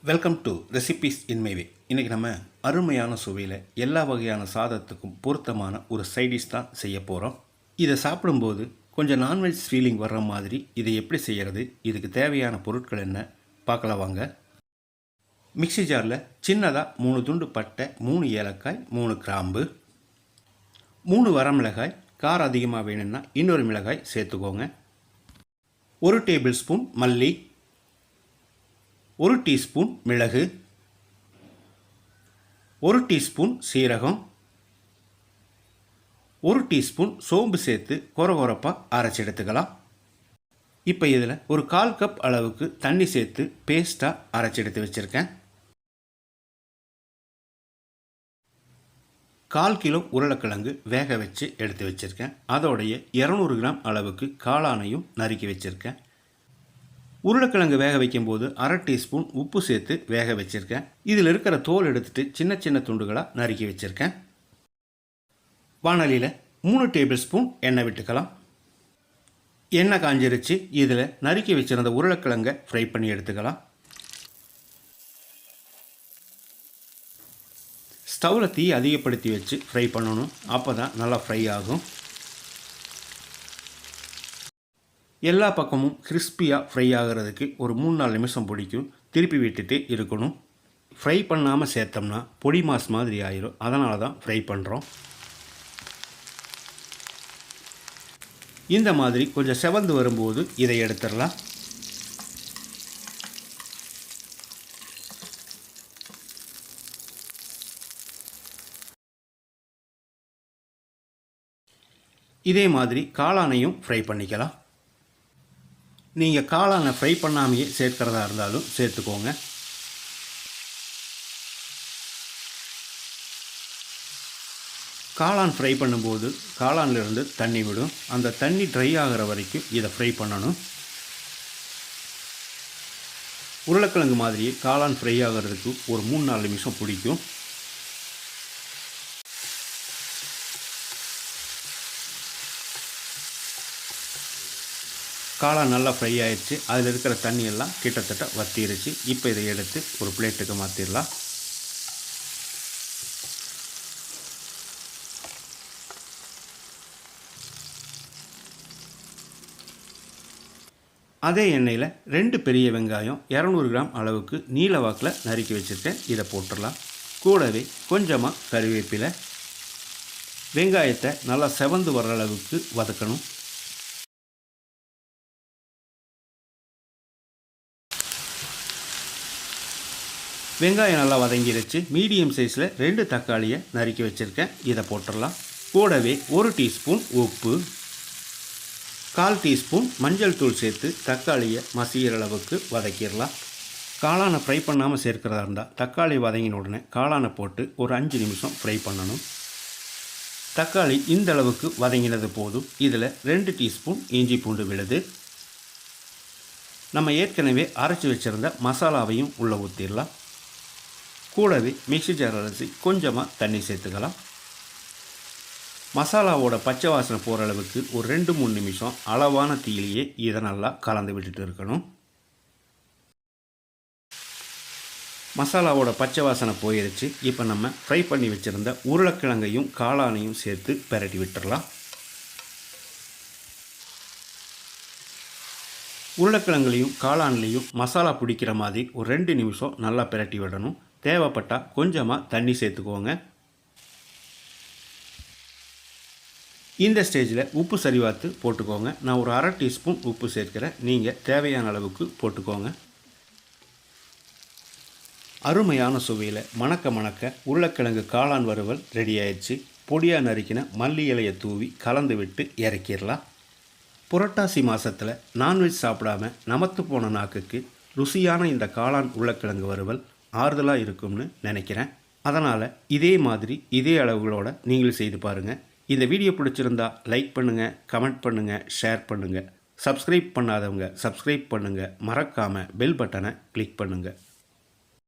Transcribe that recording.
Welcome to recipes in my way. இன்றைக்கி நம்ம அருமையான சுவையில் எல்லா வகையான சாதத்துக்கும் பொருத்தமான ஒரு சைடிஷ் தான் செய்ய போகிறோம். இதை சாப்பிடும்போது கொஞ்சம் நான்வெஜ் ஃபீலிங் வர்ற மாதிரி இதை எப்படி செய்கிறது, இதுக்கு தேவையான பொருட்கள் என்ன பார்க்கலாம் வாங்க. மிக்ஸி ஜாரில் சின்னதாக 3 துண்டு பட்டை, 3 ஏலக்காய், 3 கிராம்பு, 3 வரமிளகாய், காரம் அதிகமாக வேணும்னா இன்னொரு மிளகாய் சேர்த்துக்கோங்க. 1 டேபிள் ஸ்பூன் மல்லி, 1 டீஸ்பூன் மிளகு, 1 டீஸ்பூன் சீரகம், 1 டீஸ்பூன் சோம்பு சேர்த்து கொரகொரப்பாக அரைச்சி எடுத்துக்கலாம். இப்போ இதில் ஒரு 1/4 கப் அளவுக்கு தண்ணி சேர்த்து பேஸ்ட்டாக அரைச்சி எடுத்து வச்சுருக்கேன். 1/4 கிலோ உருளைக்கிழங்கு வேக வச்சு எடுத்து வச்சுருக்கேன். அதோடைய 200 கிராம் அளவுக்கு காளானையும் நறுக்கி வச்சுருக்கேன். உருளைக்கிழங்கு வேக வைக்கும்போது 1/2 டீஸ்பூன் உப்பு சேர்த்து வேக வச்சுருக்கேன். இதில் இருக்கிற தோல் எடுத்துகிட்டு சின்ன சின்ன துண்டுகளாக நறுக்கி வச்சுருக்கேன். வாணலியில் 3 டேபிள் ஸ்பூன் எண்ணெய் விட்டுக்கலாம். எண்ணெய் காஞ்சிருச்சு. இதில் நறுக்கி வச்சுருந்த உருளைக்கிழங்கை ஃப்ரை பண்ணி எடுத்துக்கலாம். ஸ்டவ்வில் தீ அதிகப்படுத்தி வச்சு ஃப்ரை பண்ணணும். அப்போ தான் நல்லா ஃப்ரை ஆகும். எல்லா பக்கமும் கிறிஸ்பியாக ஃப்ரை ஆகிறதுக்கு ஒரு 3-4 நிமிஷம் பிடிக்கும். திருப்பி விட்டுட்டு இருக்கணும். ஃப்ரை பண்ணாமல் சேர்த்தோம்னா பொடி மாஸ் மாதிரி ஆயிரும். அதனால தான் ஃப்ரை பண்ணுறோம். இந்த மாதிரி கொஞ்சம் செவந்து வரும்போது இதை எடுத்துடலாம். இதே மாதிரி காளானையும் ஃப்ரை பண்ணிக்கலாம். நீங்கள் காளானை ஃப்ரை பண்ணாமையே சேர்க்கிறதா இருந்தாலும் சேர்த்துக்கோங்க. காளான் ஃப்ரை பண்ணும்போது காளான்லேருந்து தண்ணி விடும். அந்த தண்ணி ட்ரை ஆகிற வரைக்கும் இதை ஃப்ரை பண்ணணும். உருளைக்கிழங்கு மாதிரியே காளான் ஃப்ரை ஆகிறதுக்கு ஒரு 3-4 நிமிஷம் பிடிக்கும். காளான் நல்லா ஃப்ரை ஆயிடுச்சு. அதில் இருக்கிற தண்ணியெல்லாம் கிட்டத்தட்ட வற்றிருச்சு. இப்போ இதை எடுத்து ஒரு பிளேட்டுக்கு மாற்றிடலாம். அதே எண்ணெயில் 2 பெரிய வெங்காயம் 200 கிராம் அளவுக்கு நீல வாக்கில் நறுக்கி வச்சுருக்கேன். இதை போட்டுடலாம். கூடவே கொஞ்சமாக கறிவேப்பிலை. வெங்காயத்தை நல்லா செவந்து வர்ற அளவுக்கு வதக்கணும். வெங்காயம் நல்லா வதங்கிடுச்சு. மீடியம் சைஸில் 2 தக்காளியை நறுக்கி வச்சுருக்கேன். இதை போட்டுடலாம். கூடவே 1 டீஸ்பூன் உப்பு, 1/4 டீஸ்பூன் மஞ்சள் தூள் சேர்த்து தக்காளியை மசிகிற அளவுக்கு வதக்கிடலாம். காளானை ஃப்ரை பண்ணாமல் சேர்க்கிறதா இருந்தால் தக்காளி வதங்கின உடனே காளானை போட்டு ஒரு 5 நிமிஷம் ஃப்ரை பண்ணணும். தக்காளி இந்த அளவுக்கு வதங்கினது போதும். இதில் 2 டீஸ்பூன் இஞ்சி பூண்டு விழுது. நம்ம ஏற்கனவே அரைச்சி வச்சுருந்த மசாலாவையும் உள்ளே ஊற்றிடலாம். கூடவே மிக்ஸி ஜார் அரைச்சி கொஞ்சமாக தண்ணி சேர்த்துக்கலாம். மசாலாவோட பச்சை வாசனை போகிற அளவுக்கு ஒரு 2-3 நிமிஷம் அளவான தீயிலேயே இதை நல்லா கலந்து விட்டுட்டு இருக்கணும். மசாலாவோட பச்சை வாசனை போயிடுச்சு. இப்போ நம்ம ஃப்ரை பண்ணி வச்சுருந்த உருளைக்கிழங்கையும் காளானையும் சேர்த்து பெரட்டி விட்டுடலாம். உருளைக்கிழங்குலையும் காளான்லேயும் மசாலா பிடிக்கிற மாதிரி ஒரு 2 நிமிஷம் நல்லா பெரட்டி விடணும். தேவைப்பட்டால் கொஞ்சமாக தண்ணி சேர்த்துக்கோங்க. இந்த ஸ்டேஜில் உப்பு சரிபார்த்து போட்டுக்கோங்க. நான் ஒரு 1/2 டீஸ்பூன் உப்பு சேர்க்கிறேன். நீங்கள் தேவையான அளவுக்கு போட்டுக்கோங்க. அருமையான சுவையில் மணக்க மணக்க உருளைக்கிழங்கு காளான் வறுவல் ரெடி ஆயிடுச்சு. பொடியாக நறுக்கின மல்லி இலையை தூவி கலந்து விட்டு இறக்கிடலாம். புரட்டாசி மாதத்தில் நான்வெஜ் சாப்பிடாமல் நமத்து போன நாக்குக்கு ருசியான இந்த காளான் உருளைக்கிழங்கு வறுவல் ஆறுதலாக இருக்கும்னு நினைக்கிறேன். அதனால் இதே மாதிரி இதே அளவுகளோடு நீங்களும் செய்து பாருங்கள். இந்த வீடியோ பிடிச்சிருந்தா லைக் பண்ணுங்கள், கமெண்ட் பண்ணுங்கள், ஷேர் பண்ணுங்கள். சப்ஸ்கிரைப் பண்ணாதவங்க சப்ஸ்கிரைப் பண்ணுங்கள். மறக்காமல் பெல் பட்டனை கிளிக் பண்ணுங்கள்.